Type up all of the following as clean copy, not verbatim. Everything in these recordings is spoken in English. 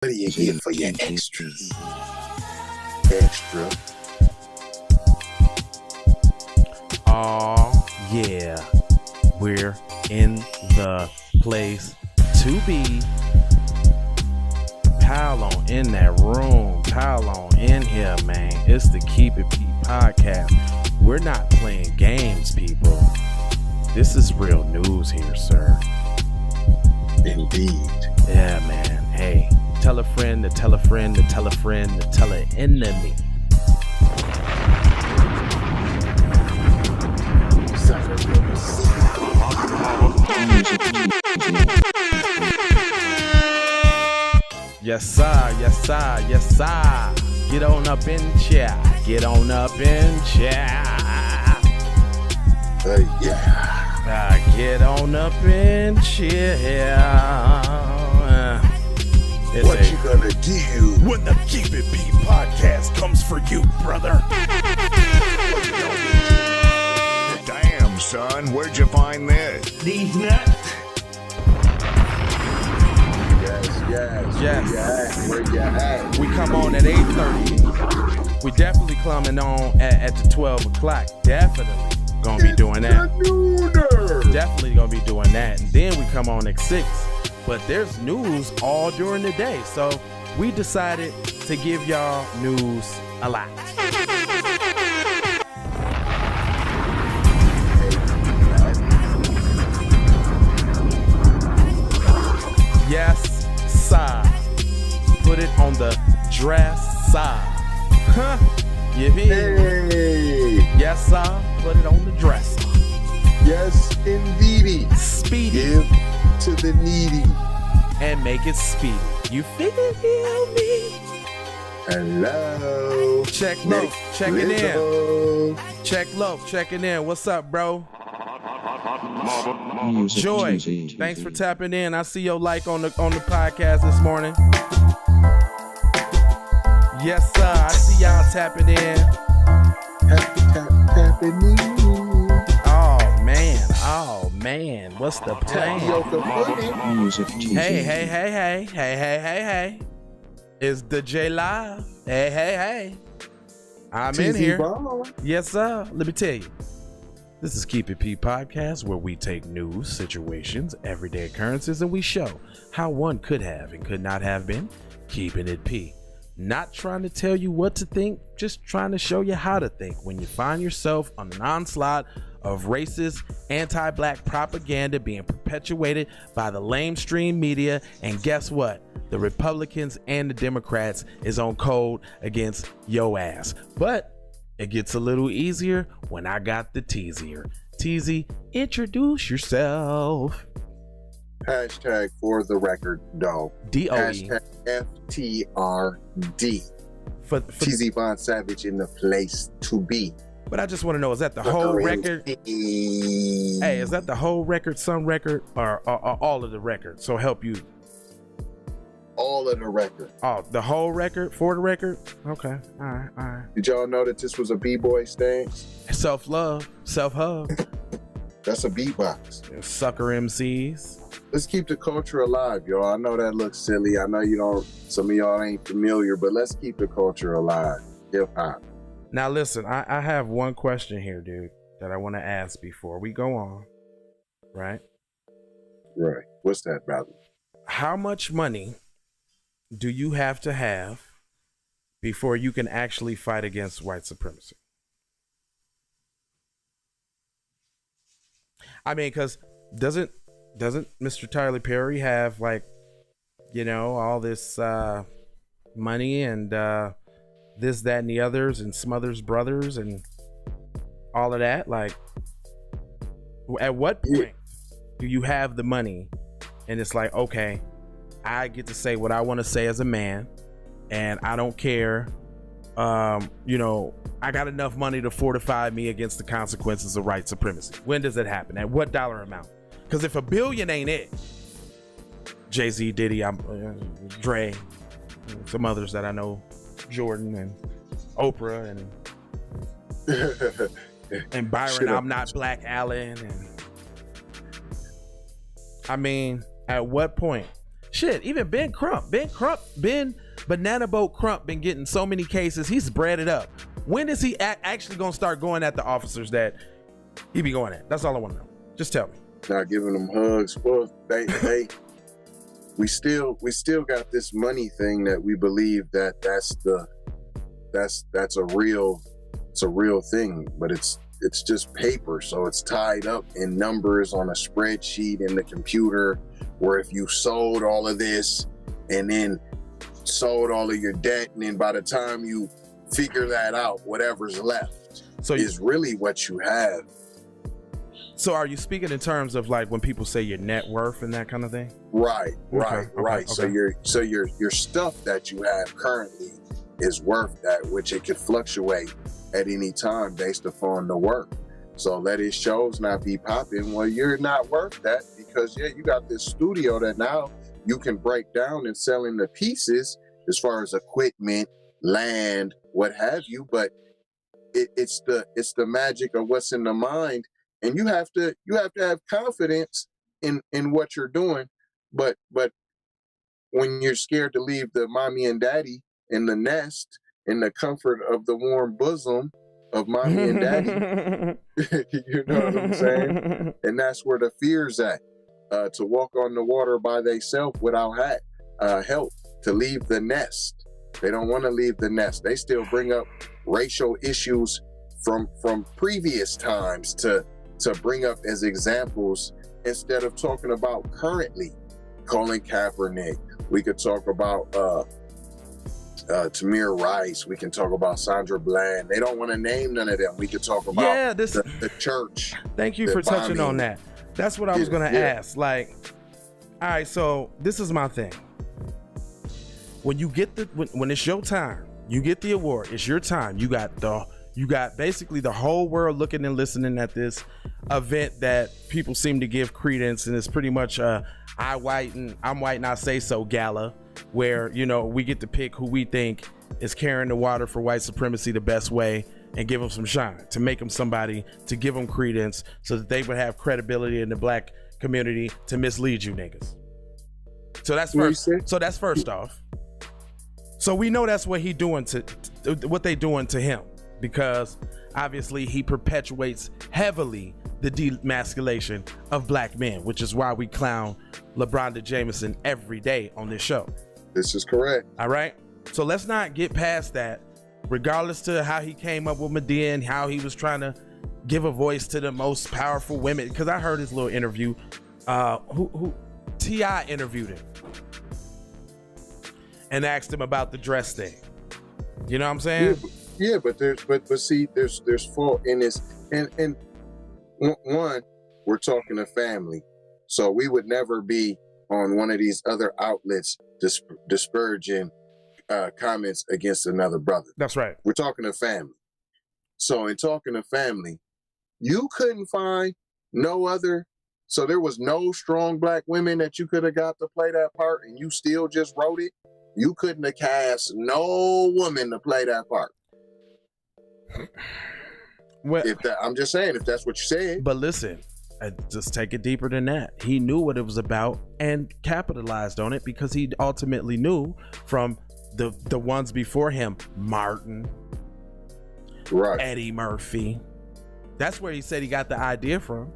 What do you get for your extras? Extra. Oh, yeah. We're in the place to be. Pile on in that room. Pile on in here, man. It's the Keep It P podcast. We're not playing games, people. This is real news here, sir. Indeed. Yeah, man. Hey, tell a friend to tell a friend to tell a friend to tell an enemy. Yes, sir. Yes, sir. Yes, sir. Get on up in chair. Get on up in chair. Yeah. Get on up in chair. What you gonna do when the Keep It P podcast comes for you, brother? Damn, son, where'd you find this? These nuts. Yes. Where you at? We come on at 8:30. We definitely coming on at the 12 o'clock. Definitely gonna be doing that. Definitely gonna be doing that. And then we come on at 6. But there's news all during the day. So we decided to give y'all news a lot. Yes, sir. Put it on the dress side. Huh? You hear? Hey. Yes, sir. Put it on the dresser. Yes, indeedy. Speedy. Give to the needy. And make it speedy. You feel me? Hello. Check low. Checking in. Check low. Checking in. What's up, bro? Joy. Thanks for tapping in. I see your like on the podcast this morning. Yes, sir. I see y'all tapping in. Tapping in. Oh man, what's the plan? Hey. It's the J Live. Hey. I'm in here. Yes, sir. Let me tell you. This is Keep It P podcast, where we take news, situations, everyday occurrences, and we show how one could have and could not have been keeping it P. Not trying to tell you what to think, just trying to show you how to think when you find yourself on an onslaught of racist, anti-black propaganda being perpetuated by the lamestream media. And guess what? The Republicans and the Democrats is on code against yo ass. But it gets a little easier when I got the teasier. Teasy, introduce yourself. Hashtag for the record, though. DOE. Hashtag FTRD. For TZ Von Savage in the place to be. But I just want to know, is that the whole record? Hey, is that the whole record, some record, or all of the record? So help you. All of the record. Oh, the whole record for the record? Okay. All right. Did y'all know that this was a B-boy stance? Self-love, self-hug. That's a beatbox. Sucker MCs. Let's keep the culture alive, y'all. I know that looks silly. I know some of y'all ain't familiar, but let's keep the culture alive. Hip hop. Now listen, I have one question here, dude, that I want to ask before we go on. Right? Right. What's that, brother? How much money do you have to have before you can actually fight against white supremacy? I mean, because doesn't Mr. Tyler Perry have, like, all this money and this, that, and the others, and Smothers Brothers and all of that? Like, at what point do you have the money and it's like, okay, I get to say what I want to say as a man, and I don't care. I got enough money to fortify me against the consequences of white supremacy. When does it happen? At what dollar amount? Because if $1 billion ain't it, Jay-Z, Diddy, Dre, some others that I know, Jordan and Oprah and Byron, I'm Not Black Allen. And I mean, at what point Shit, even Ben Banana Boat Crump been getting so many cases. He's bred it up. When is he actually gonna start going at the officers that he be going at? That's all I want to know. Just tell me. Not giving them hugs. Well, we still got this money thing that we believe that's a real thing, but it's just paper. So it's tied up in numbers on a spreadsheet in the computer, where if you sold all of this and then sold all of your debt, and then by the time you figure that out, whatever's left is really what you have. So are you speaking in terms of like when people say your net worth and that kind of thing? Right. Okay. So your stuff that you have currently is worth that, which it could fluctuate at any time based upon the work. So let his shows not be popping. Well, you're not worth that, because you got this studio that now you can break down and sell in the pieces as far as equipment, land, what have you. But it's the magic of what's in the mind, and you have to have confidence in what you're doing. But when you're scared to leave the mommy and daddy in the nest, in the comfort of the warm bosom of mommy and daddy, you know what I'm saying? And that's where the fear's at. To walk on the water by themselves without help, to leave the nest. They don't want to leave the nest. They still bring up racial issues from previous times to bring up as examples, instead of talking about currently. Colin Kaepernick. We could talk about Tamir Rice. We can talk about Sandra Bland. They don't want to name none of them. We could talk about the church. Thank you for touching on that. That's what I was going to ask. Like, all right, so this is my thing. When you get when it's your time, you get the award. It's your time. You got basically the whole world looking and listening at this event that people seem to give credence, and it's pretty much I'm white and I say so gala, where we get to pick who we think is carrying the water for white supremacy the best way, and give them some shine, to make them somebody, to give them credence, so that they would have credibility in the black community to mislead you niggas. So that's first. So that's first off. So we know that's what he doing what they doing to him, because obviously he perpetuates heavily the demasculation of black men, which is why we clown LeBron Jameson every day on this show. This is correct. All right. So let's not get past that, regardless to how he came up with Madea and how he was trying to give a voice to the most powerful women. Because I heard his little interview. Who T.I. interviewed him and asked him about the dress thing. You know what I'm saying? Yeah, but there's fault in this. And one, we're talking to family, so we would never be on one of these other outlets disparaging comments against another brother. That's right. We're talking to family. So in talking to family, you couldn't find no other. So there was no strong black women that you could have got to play that part, and you still just wrote it. You couldn't have cast no woman to play that part. Well, I'm just saying, if that's what you said. But listen, just take it deeper than that. He knew what it was about and capitalized on it, because he ultimately knew from the ones before him, Martin, right, Eddie Murphy. That's where he said he got the idea from.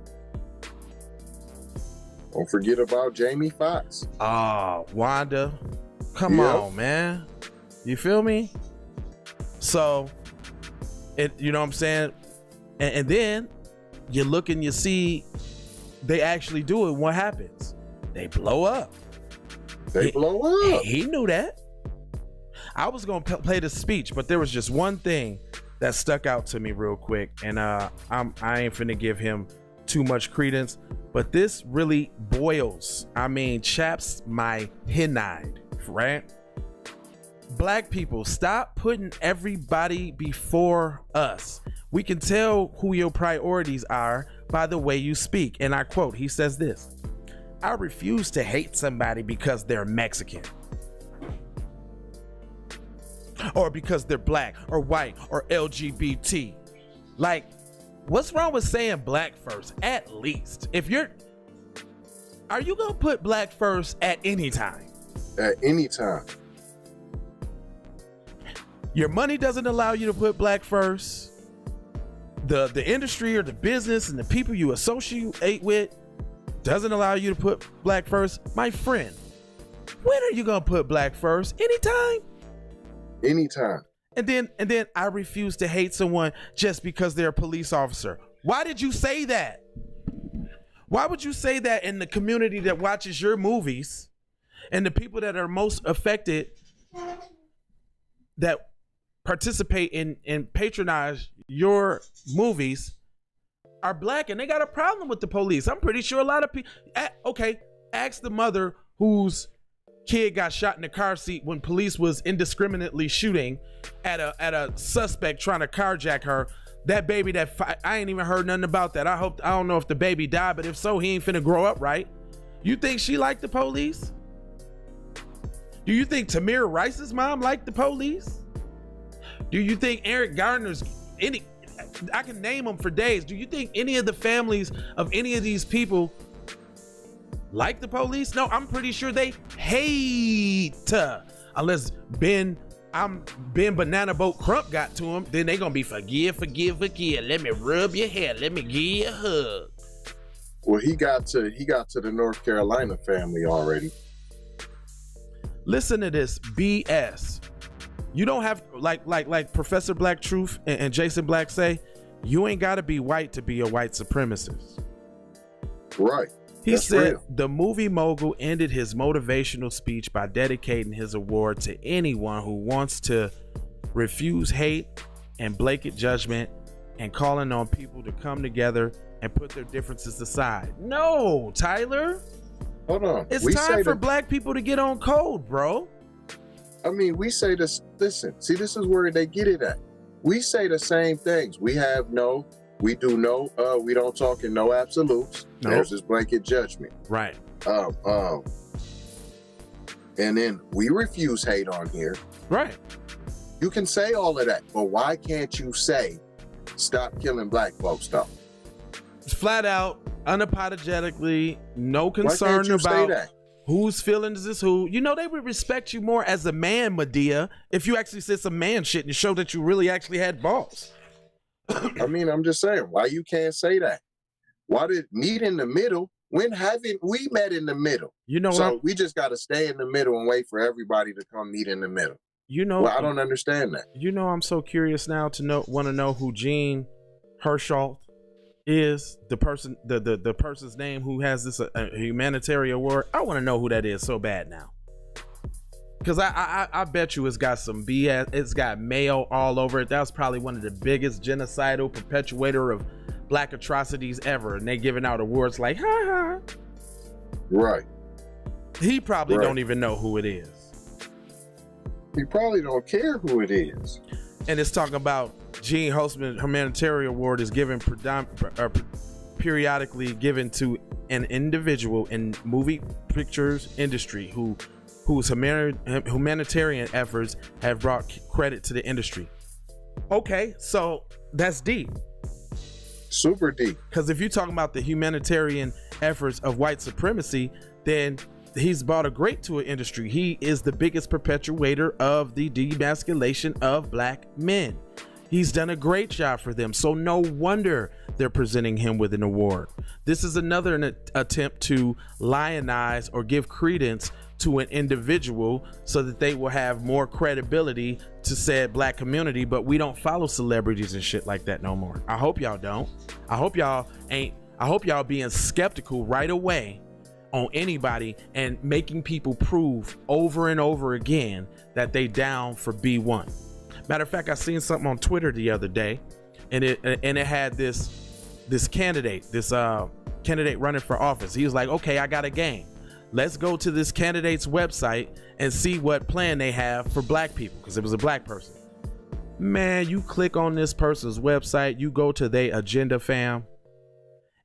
Don't forget about Jamie Foxx. Oh, Wanda. Come on, man. You feel me? So, you know what I'm saying? And then you look and you see they actually do it. What happens? They blow up. He knew that. I was going to play the speech, but there was just one thing that stuck out to me real quick. And I ain't finna give him too much credence, but this really chaps my hinide, right? Black people, stop putting everybody before us. We can tell who your priorities are by the way you speak. And I quote, he says this: I refuse to hate somebody because they're Mexican, or because they're black or white or LGBT. Like, what's wrong with saying black first? At least, are you gonna put black first at any time? at any time. Your money doesn't allow you to put black first. The industry or the business and the people you associate with doesn't allow you to put black first. My friend, when are you gonna put black first? Anytime. Anytime. And then I refuse to hate someone just because they're a police officer. Why did you say that? Why would you say that in the community that watches your movies and the people that are most affected, that participate in and patronize your movies, are black and they got a problem with the police? I'm pretty sure a lot of people, okay, ask the mother whose kid got shot in the car seat when police was indiscriminately shooting at a suspect trying to carjack her. That baby I ain't even heard nothing about that. I don't know if the baby died, but if so, he ain't finna grow up right. You think she liked the police? Do you think Tamir Rice's mom liked the police? Do you think Eric Gardner's, I can name them for days. Do you think any of the families of any of these people like the police? No, I'm pretty sure they hate, unless Ben Banana Boat Crump got to him, then they gonna be forgive. Let me rub your hair. Let me give you a hug. Well, he got to the North Carolina family already. Listen to this BS. You don't have, like Professor Black Truth and Jason Black say, you ain't gotta be white to be a white supremacist. Right. He said the movie mogul ended his motivational speech by dedicating his award to anyone who wants to refuse hate and blanket judgment and calling on people to come together and put their differences aside. No, Tyler. Hold on. It's time for black people to get on code, bro. I mean, we say this, listen, see, this is where they get it at. We say the same things. We don't talk in no absolutes. Nope. There's this blanket judgment. Right. And then we refuse hate on here. Right. You can say all of that, but why can't you say stop killing black folks though? Flat out, unapologetically, no concern about whose feelings is who. You know, they would respect you more as a man, Madea, if you actually said some man shit and showed that you really actually had balls. I mean, I'm just saying, why you can't say that? Why did meet in the middle? When haven't we met in the middle? You know, so we just got to stay in the middle and wait for everybody to come meet in the middle. You know, well, I don't understand that. You know, I'm so curious now to want to know who Jean Hersholt is, the person's name who has this humanitarian award. I want to know who that is so bad now. Because I bet you it's got some BS. It's got mayo all over it. That was probably one of the biggest genocidal perpetuator of black atrocities ever. And they giving out awards like, ha ha. Right. He probably don't even know who it is. He probably don't care who it is. And it's talking about Jean Hersholt Humanitarian Award is given periodically given to an individual in movie pictures industry whose humanitarian efforts have brought credit to the industry. Okay, so that's deep. Super deep. Because if you're talking about the humanitarian efforts of white supremacy, then he's brought a great to an industry. He is the biggest perpetuator of the demasculation of black men. He's done a great job for them. So no wonder they're presenting him with an award. This is another attempt to lionize or give credence to an individual so that they will have more credibility to said black community. But we don't follow celebrities and shit like that no more. I hope y'all don't. I hope y'all being skeptical right away on anybody and making people prove over and over again that they down for B1. Matter of fact, I seen something on Twitter the other day, and it had this candidate running for office. He was like, okay, I got a game. Let's go to this candidate's website and see what plan they have for black people, because it was a black person. Man, you click on this person's website, you go to their agenda, fam,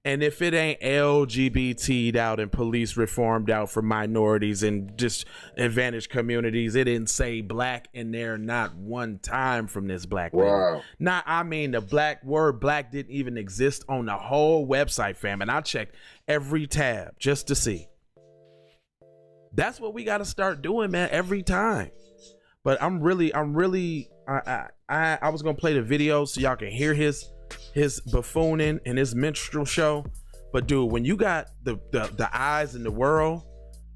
and if it ain't LGBT'd out and police reformed out for minorities and disadvantaged communities, it didn't say black in there not one time from this black lady. Wow. Nah, I mean, the word black didn't even exist on the whole website, fam. And I checked every tab just to see. That's what we got to start doing, man, every time. But I was gonna play the video so y'all can hear his buffooning and his minstrel show. But dude, when you got the eyes in the world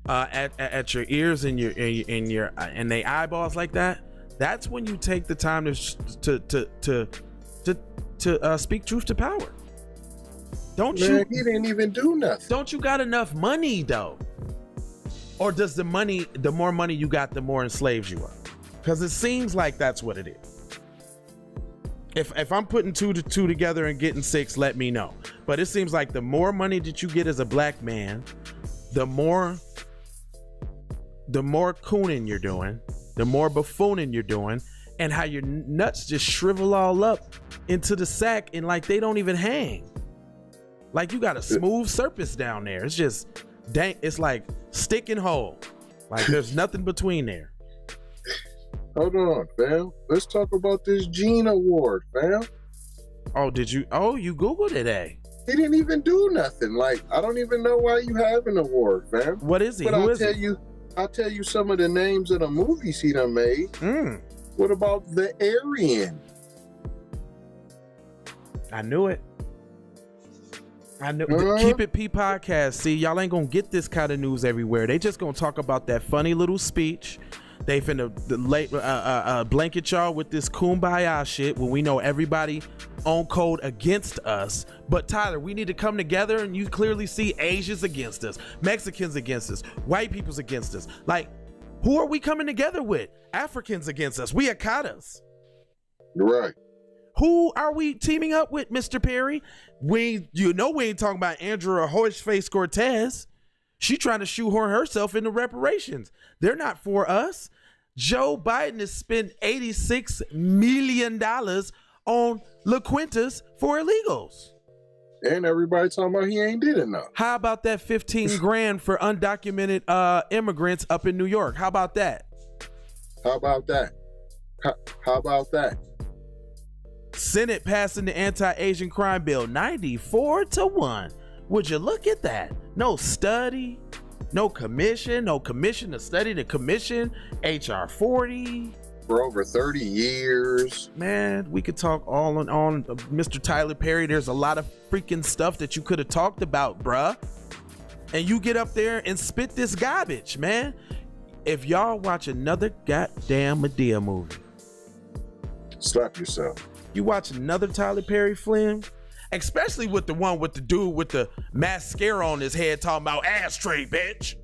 at your ears and and they eyeballs like that, that's when you take the time to speak truth to power. Don't Man, you? he didn't even do nothing. Don't you got enough money though? Or does the more money you got, the more enslaved you are? Because it seems like that's what it is. If I'm putting two together and getting 6, let me know. But it seems like the more money that you get as a black man, the more cooning you're doing, the more buffooning you're doing, and how your nuts just shrivel all up into the sack and like they don't even hang. Like you got a smooth surface down there. It's just dang. It's like stick and hole. Like there's nothing between there. Hold on, fam. Let's talk about this Jean Award, fam. Oh, did you? Oh, you Googled it, eh? He didn't even do nothing. Like, I don't even know why you have an award, fam. What is he? But Who I'll is tell he? you, I'll tell you some of the names of the movies he done made. What about The Aryan? I knew it. The Keep It P podcast. See, y'all ain't gonna get this kind of news everywhere. They just gonna talk about that funny little speech. They finna blanket y'all with this kumbaya shit when we know everybody on code against us. But Tyler, we need to come together, and you clearly see Asians against us, Mexicans against us, white people's against us. Like, who are we coming together with? Africans against us. We Akatas. Right. Who are we teaming up with, Mr. Perry? We ain't talking about Andrea Horseface Cortez. She trying to shoehorn herself into reparations. They're not for us. Joe Biden has spent $86 million on La Quintas for illegals. And everybody talking about he ain't did enough. How about that 15 grand for undocumented immigrants up in New York? How about that? How about that? How about that? Senate passing the anti-Asian crime bill 94-1. Would you look at that? No study, no commission to study the commission. HR 40 for over 30 years. Man, we could talk on Mr. Tyler Perry. There's a lot of freaking stuff that you could have talked about, bruh. And you get up there and spit this garbage, man. If y'all watch another goddamn Madea movie, slap yourself. You watch another Tyler Perry film, especially with the one with the dude with the mascara on his head talking about ashtray, bitch.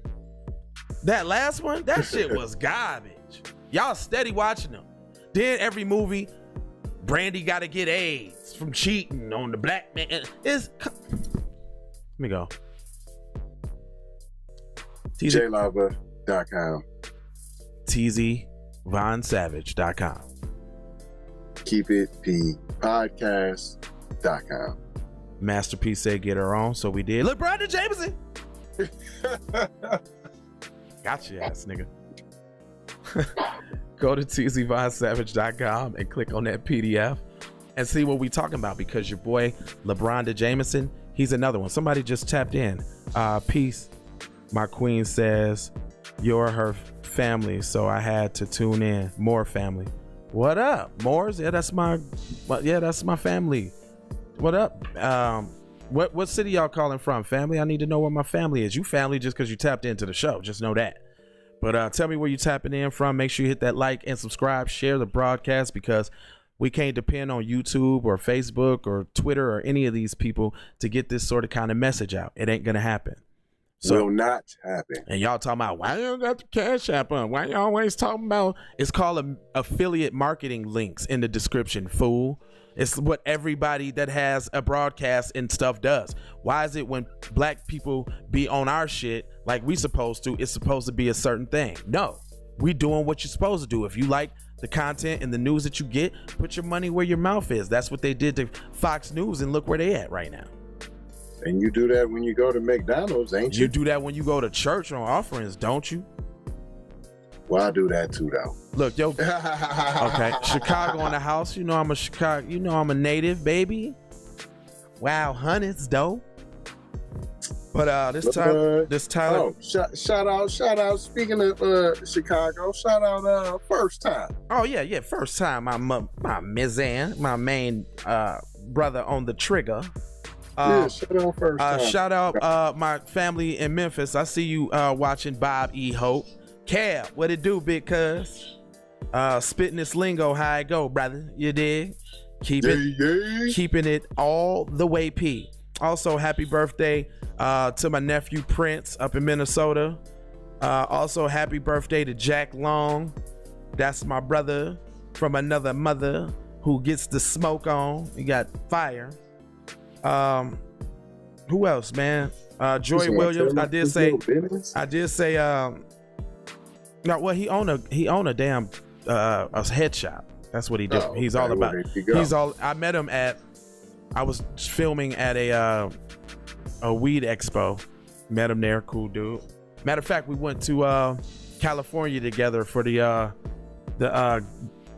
That last one, that shit was garbage. Y'all steady watching them. Then every movie, Brandy got to get AIDS from cheating on the black man. Let me go. JLava.com. TZVonSavage.com. Keep It P Podcast.com. Masterpiece said get her on, so we did. Look, Brandon Jameson. Gotcha, ass nigga. Go to TZVonSavage.com and click on that PDF and see what we talking about, because your boy LeBron Jameson, he's another one. Somebody just tapped in. Peace. My queen says you're her family, so I had to tune in. More family. What up, Moors? Yeah, that's my family. What up? What city y'all calling from? Family? I need to know where my family is. You family just because you tapped into the show. Just know that. But tell me where you tapping in from. Make sure you hit that like and subscribe. Share the broadcast, because we can't depend on YouTube or Facebook or Twitter or any of these people to get this sort of kind of message out. It ain't gonna happen. So, will not happen. And y'all talking about why you don't got the Cash App on? Why you always talking about? It's called affiliate marketing links in the description, fool. It's what everybody that has a broadcast and stuff does. Why is it when black people be on our shit like we supposed to, it's supposed to be a certain thing? No, we doing what you're supposed to do. If you like the content and the news that you get, put your money where your mouth is. That's what they did to Fox News, and look where they at right now. And you do that when you go to McDonald's, ain't you? You do that when you go to church on offerings, don't you? Well, I do that too, though. Look, yo. Okay, Chicago in the house. You know I'm a Chicago. You know I'm a native, baby. Wow, hundreds, though. But this Tyler. Oh, shout out. Speaking of Chicago, shout out First Time. Oh yeah, First Time. My Mizan, my main brother on the trigger. Shout out First Time. Shout out my family in Memphis. I see you watching Bob E. Hope. Cab, what it do, big cuz? Spitting this lingo, how it go, brother? You dig? Keeping it all the way P. Also, happy birthday to my nephew Prince up in Minnesota. Also, happy birthday to Jack Long. That's my brother from another mother who gets the smoke on. He got fire. Who else, man? Joy Williams. I did say. No, well, he own a damn a head shop. That's what he do. He's all about. I met him I was filming at a weed expo. Met him there, cool dude. Matter of fact, we went to California together for the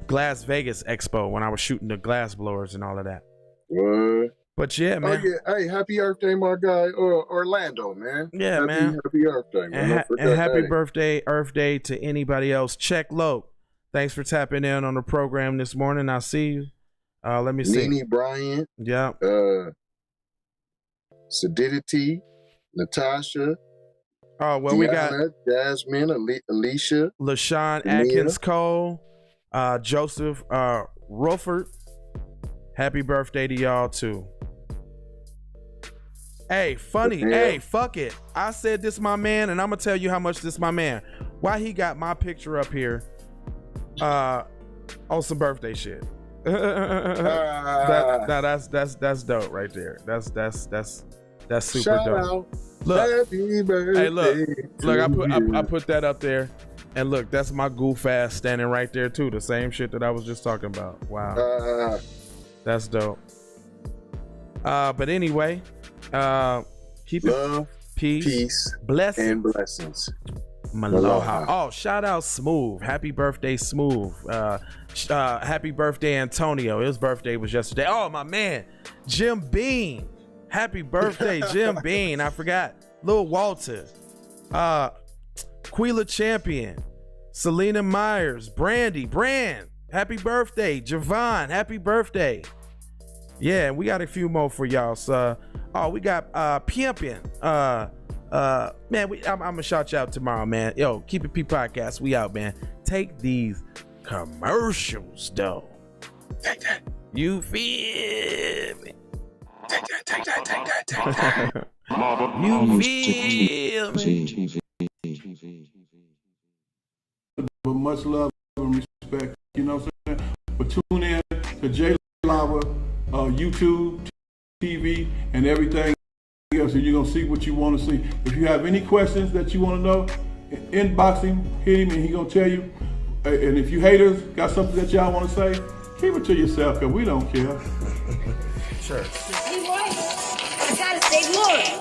Glass Vegas expo when I was shooting the glass blowers and all of that. What? But yeah, man. Oh yeah, hey, happy birthday, my guy, Orlando, man. Yeah, man. Happy birthday, man. And happy birthday, Earth Day to anybody else. Check Low. Thanks for tapping in on the program this morning. I see you. Let me see. Nene Bryant. Yeah. Sedidity, Natasha. Oh, well, Deanna, we got Jasmine, Alicia, LaShawn Atkins Cole, Joseph Rufford. Happy birthday to y'all too. Hey, funny. Yeah. Hey, fuck it. I said this my man, and I'm gonna tell you how much this my man. Why he got my picture up here on some birthday shit. That's dope right there. That's super shout dope. Out. Look, happy birthday. Hey, look. I put that up there, and look, that's my goof ass standing right there too. The same shit that I was just talking about. Wow, that's dope. But anyway, keep love, it peace, blessings, and blessings. Maloha. Oh, shout out Smooth. Happy birthday, Smooth. Happy birthday, Antonio. His birthday was yesterday. Oh, my man, Jim Bean. Happy birthday, Jim Bean. I forgot. Lil Walter. Quila Champion. Selena Myers. Brand. Happy birthday. Javon. Happy birthday. Yeah, and we got a few more for y'all. So, we got Pimpin'. Man, I'm gonna shout you out tomorrow, man. Yo, Keep It P Podcast. We out, man. Take these commercials, though. Take that. You feel me? Take that. You feel me? But much love and respect, you know what I'm saying? But tune in to J Lava, YouTube, TV, and everything else, and you're gonna see what you want to see. If you have any questions that you want to know, inbox him, hit him, and he gonna tell you. And if you haters got something that y'all want to say, keep it to yourself, cause we don't care. Sure. Hey, Roy, I gotta say more.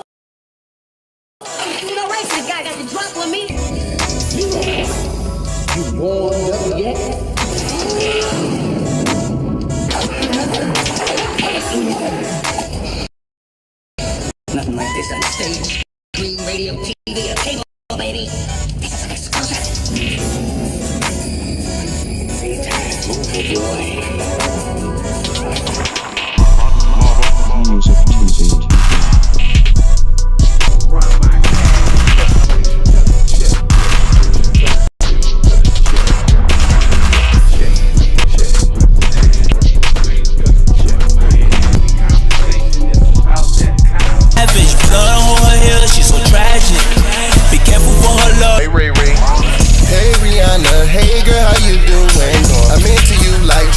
You know, right, the guy got the drop on me. You warmed up yet? Nothing like this on stage. Green radio, TV, or cable, baby. This is an exclusive. Free time, move boy. Hotlvamusictv. Hey Rihanna, hey girl, how you doing? I'm into you like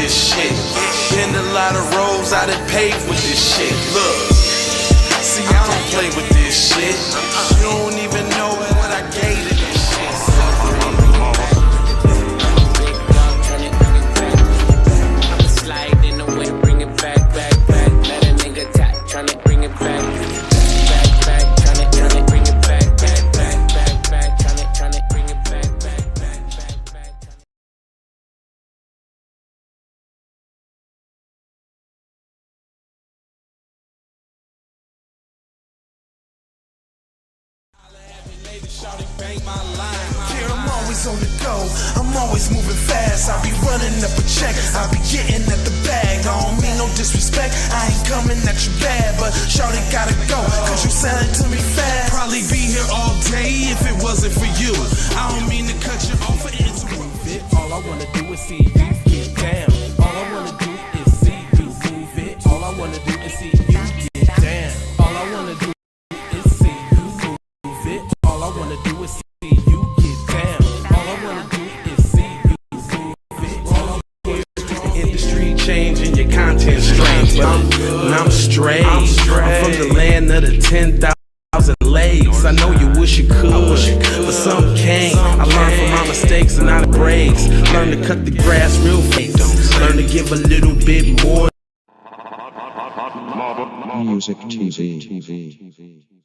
this shit. Been a lot of roads I done paved with this shit. Look, see, I don't play with this shit. You don't even know what I gave to this shit. I'ma slide in the way, bring it back. Let a nigga tap, tryna bring it back. Tryna bring it back. Tryna bring it back. Yeah, I'm always on the go, I'm always moving fast. I be running up a check, I be getting at the bag. I don't mean no disrespect, I ain't coming at you bad, but shorty gotta go, cause you sounded to me fast. Probably be here all day if it wasn't for you. I don't mean to cut you off for it. All I wanna do is see you get down. All I wanna do is see you move it. All I wanna do is see you get down. All I wanna do is see you move it. All I wanna do is see you get down. All I wanna do is see you move it. All I wanna do is The industry changing, your content strange, but I'm straight. I'm from the land of the 10,000 lakes. I know you wish you could, but some can't. I learned from my mistakes and not the breaks. Learn to cut the grass real fast. Learn to give a little bit more. Music TV.